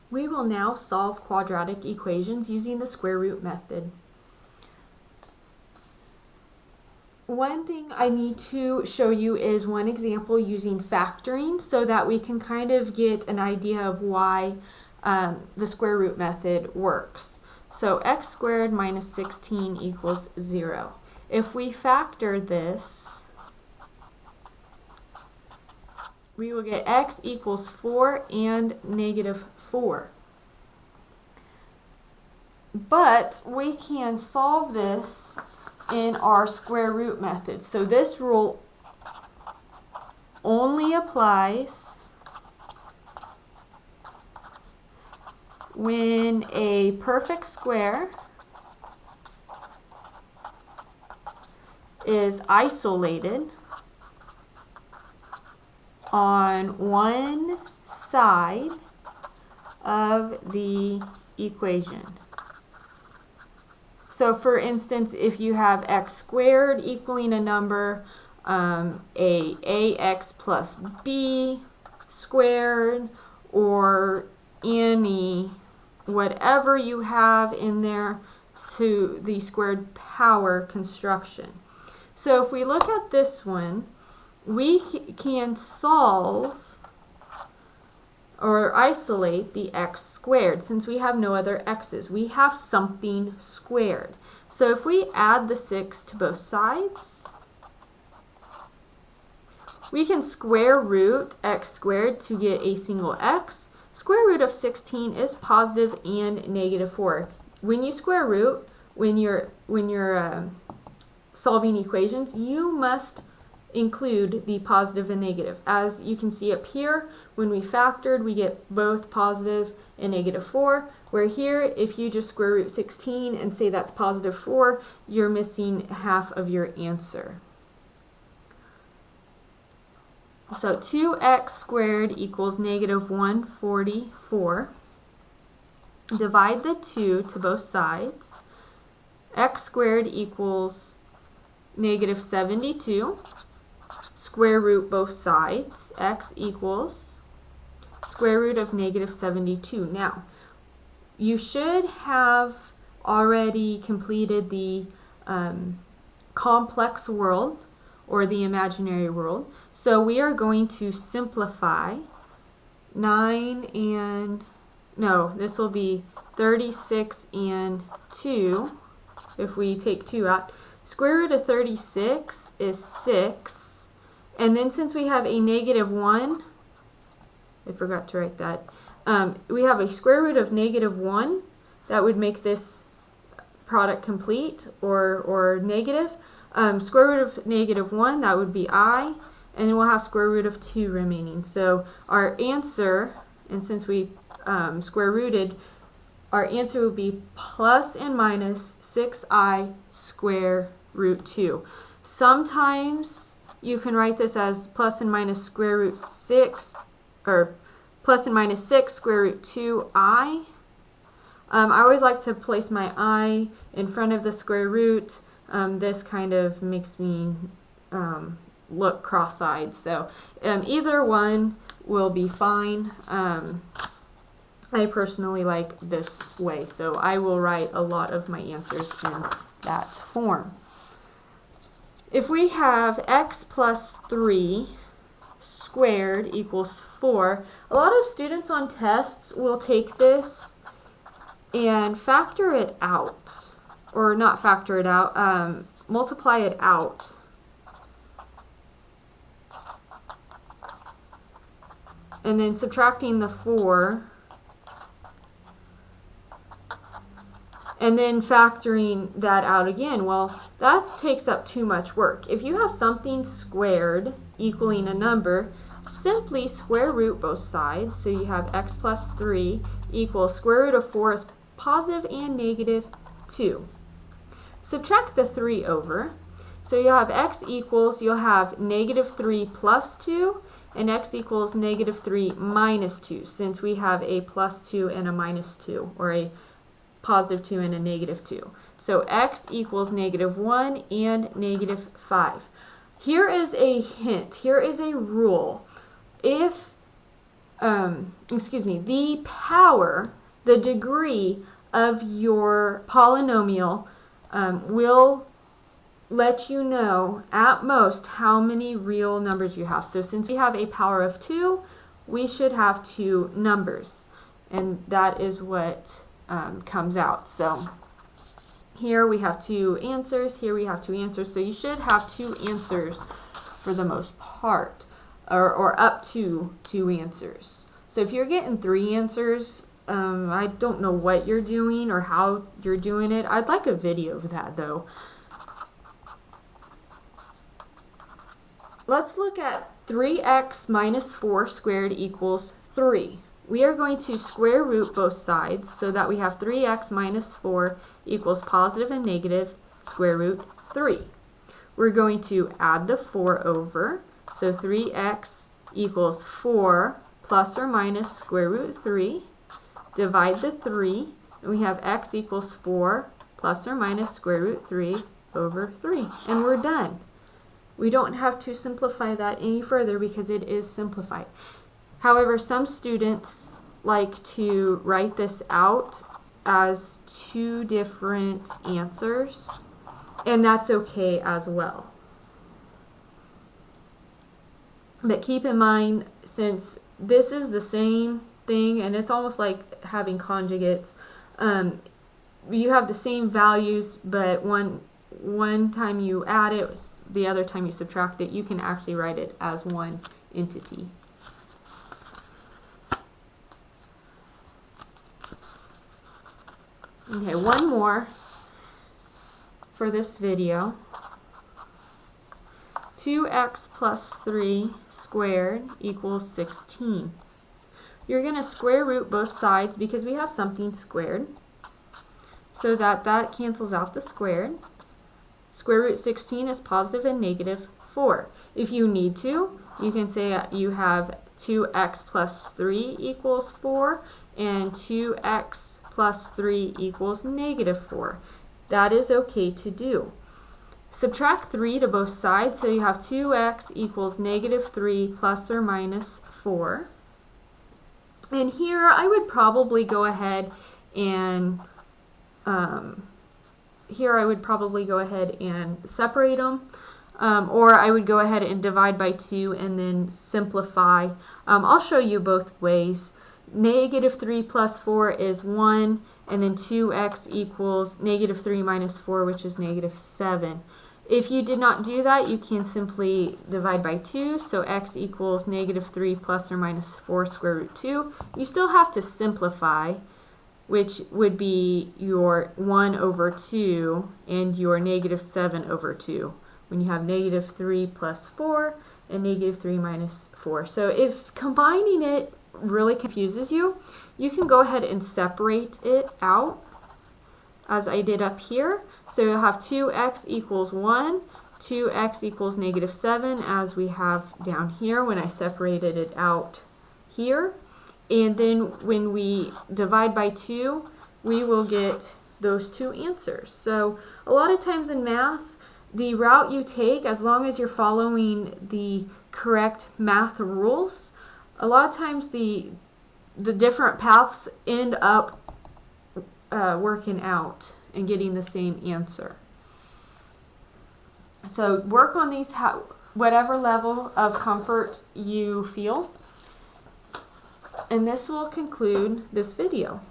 We will now solve quadratic equations using the square root method. One thing I need to show you is one example using factoring so that we can kind of get an idea of why the square root method works. So x squared minus 16 equals 0. If we factor this, we will get x equals 4 and negative 4. But we can solve this in our square root method. So this rule only applies when a perfect square is isolated on one side of the equation. So for instance, if you have x squared equaling a number, ax plus b squared, or any, whatever you have in there to the squared power construction. So if we look at this one, we can solve or isolate the x squared since we have no other x's. We have something squared. So if we add the 6 to both sides, we can square root x squared to get a single x. Square root of 16 is positive and negative 4. When you square root, when you're solving equations, you must include the positive and negative. As you can see up here, when we factored, we get both positive and negative 4, where here, if you just square root 16 and say that's positive 4, you're missing half of your answer. So 2x squared equals negative 144. Divide the 2 to both sides. X squared equals negative 72. Square root both sides. X equals square root of negative 72. Now, you should have already completed the complex world or the imaginary world. So we are going to simplify 9 and, no, this will be 36 and 2. If we take 2 out, square root of 36 is 6. And then since we have a negative 1, I forgot to write that, we have a square root of negative 1. That would make this product complete or negative. Square root of negative 1, that would be I. And then we'll have square root of 2 remaining. So our answer, and since we square rooted, our answer would be plus and minus 6i square root 2. Sometimes you can write this as plus and minus square root 6, or plus and minus 6 square root 2i. I always like to place my I in front of the square root. This kind of makes me look cross-eyed. So either one will be fine. I personally like this way, so I will write a lot of my answers in that form. If we have x plus 3 squared equals 4, a lot of students on tests will take this and factor it out, or not factor it out, multiply it out. And then subtracting the 4, and then factoring that out again. Well, that takes up too much work. If you have something squared equaling a number, simply square root both sides. So you have x plus 3 equals square root of 4 is positive and negative 2. Subtract the 3 over. So you'll have x equals, you'll have negative 3 plus 2, and x equals negative 3 minus 2, since we have a plus 2 and a minus 2, or a positive 2 and a negative 2. So x equals negative 1 and negative 5. Here is a hint. Here is a rule. If the power, the degree of your polynomial will let you know at most how many real numbers you have. So since we have a power of 2, we should have 2 numbers, and that is what comes out. So here we have 2 answers, here we have 2 answers, so you should have 2 answers for the most part, or up to 2 answers. So if you're getting 3 answers, I don't know what you're doing or how you're doing it. I'd like a video of that though. Let's look at 3x minus 4 squared equals 3. We are going to square root both sides so that we have 3x minus 4 equals positive and negative square root 3. We're going to add the 4 over, so 3x equals 4 plus or minus square root 3. Divide the 3, and we have x equals 4 plus or minus square root 3 over 3. And we're done. We don't have to simplify that any further because it is simplified. However, some students like to write this out as 2 different answers, and that's okay as well. But keep in mind, since this is the same thing, and it's almost like having conjugates, you have the same values, but one time you add it, the other time you subtract it, you can actually write it as one entity. Okay, one more for this video. 2x plus 3 squared equals 16. You're going to square root both sides because we have something squared, so that cancels out the squared. Square root 16 is positive and negative 4. If you need to, you can say you have 2x plus 3 equals 4 and 2x plus 3 equals negative 4. That is okay to do. Subtract 3 to both sides, so you have 2x equals negative 3 plus or minus 4. And here I would probably go ahead and separate them, or I would go ahead and divide by 2 and then simplify. I'll show you both ways. Negative 3 plus 4 is 1, and then 2x equals negative 3 minus 4, which is negative 7. If you did not do that, you can simply divide by 2, so x equals negative 3 plus or minus 4 square root 2. You still have to simplify, which would be your 1 over 2 and your negative 7 over 2, when you have negative 3 plus 4 and negative 3 minus 4. So if combining it really confuses you, you can go ahead and separate it out, as I did up here. So you'll have 2x equals 1, 2x equals negative 7, as we have down here when I separated it out here. And then when we divide by 2, we will get those 2 answers. So a lot of times in math, the route you take, as long as you're following the correct math rules, a lot of times the different paths end up working out and getting the same answer. So work on these whatever level of comfort you feel. And this will conclude this video.